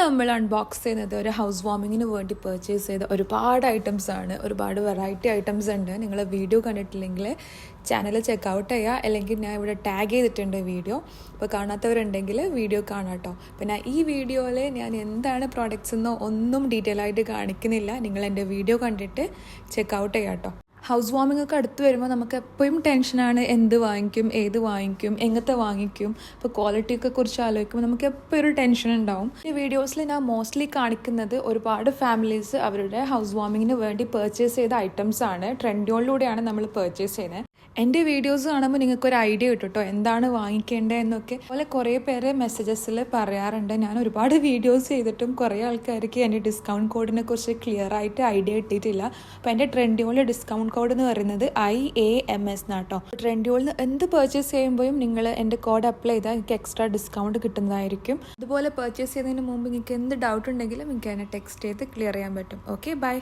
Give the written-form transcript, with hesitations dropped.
നമ്മൾ അൺബോക്സ് ചെയ്യുന്നത് ഒരു ഹൗസ് വാമിങ്ങിന് വേണ്ടി പർച്ചേസ് ചെയ്ത ഒരുപാട് ഐറ്റംസ് ആണ്. ഒരുപാട് വെറൈറ്റി ഐറ്റംസ് ഉണ്ട്. നിങ്ങൾ വീഡിയോ കണ്ടിട്ടില്ലെങ്കിൽ ചാനൽ ചെക്കൗട്ട് ചെയ്യുക, അല്ലെങ്കിൽ ഞാൻ ഇവിടെ ടാഗ് ചെയ്തിട്ടുണ്ട് വീഡിയോ. അപ്പോൾ കാണാത്തവരുണ്ടെങ്കിൽ വീഡിയോ കാണാം കേട്ടോ. പിന്നെ ഈ വീഡിയോയിൽ ഞാൻ എന്താണ് പ്രോഡക്റ്റ്സ് എന്നോ ഒന്നും ഡീറ്റെയിൽ ആയിട്ട് കാണിക്കുന്നില്ല. നിങ്ങൾ എൻ്റെ വീഡിയോ കണ്ടിട്ട് ചെക്കൗട്ട് ചെയ്യാം കേട്ടോ. ഹൗസ് വാമിംഗ് ഒക്കെ അടുത്ത് വരുമ്പോൾ നമുക്ക് എപ്പോഴും ടെൻഷനാണ്, എന്ത് വാങ്ങിക്കും, ഏത് വാങ്ങിക്കും, എങ്ങനത്തെ വാങ്ങിക്കും. ഇപ്പോൾ ക്വാളിറ്റിയൊക്കെ കുറിച്ച് ആലോചിക്കുമ്പോൾ നമുക്ക് എപ്പോഴും ഒരു ടെൻഷൻ ഉണ്ടാവും. ഈ വീഡിയോസിൽ ഞാൻ മോസ്റ്റ്ലി കാണിക്കുന്നത് ഒരുപാട് ഫാമിലീസ് അവരുടെ ഹൗസ് വാമിങ്ങിന് വേണ്ടി പർച്ചേസ് ചെയ്ത ഐറ്റംസ് ആണ്. ട്രെൻഡ്യോളിലൂടെയാണ് നമ്മൾ പർച്ചേസ് ചെയ്യുന്നത്. എൻ്റെ വീഡിയോസ് കാണുമ്പോൾ നിങ്ങൾക്കൊരു ഐഡിയ കിട്ടും കേട്ടോ, എന്താണ് വാങ്ങിക്കേണ്ടത് എന്നൊക്കെ. അതുപോലെ കുറേ പേര് മെസ്സേജസിൽ പറയാറുണ്ട്. ഞാൻ ഒരുപാട് വീഡിയോസ് ചെയ്തിട്ടും കുറേ ആൾക്കാർക്ക് എൻ്റെ ഡിസ്കൗണ്ട് കോഡിനെ കുറിച്ച് ക്ലിയർ ആയിട്ട് ഐഡിയ കിട്ടിയിട്ടില്ല. അപ്പോൾ എൻ്റെ ട്രെൻഡ്യോളിലെ ഡിസ്കൗണ്ട് കോഡ് എന്ന് പറയുന്നത് IAMS എന്നാട്ടോ. ട്രെൻഡ്യോളിൽ എന്ത് പർച്ചേസ് ചെയ്യുമ്പോഴും നിങ്ങൾ എൻ്റെ കോഡ് അപ്ലൈ ചെയ്താൽ നിങ്ങൾക്ക് എക്സ്ട്രാ ഡിസ്കൗണ്ട് കിട്ടുന്നതായിരിക്കും. അതുപോലെ പർച്ചേസ് ചെയ്യുന്നതിന് മുമ്പ് നിങ്ങൾക്ക് എന്ത് ഡൗട്ട് ഉണ്ടെങ്കിലും നിങ്ങൾക്ക് എന്നെ ടെക്സ്റ്റ് ചെയ്ത് ക്ലിയർ ചെയ്യാൻ പറ്റും. Okay, by.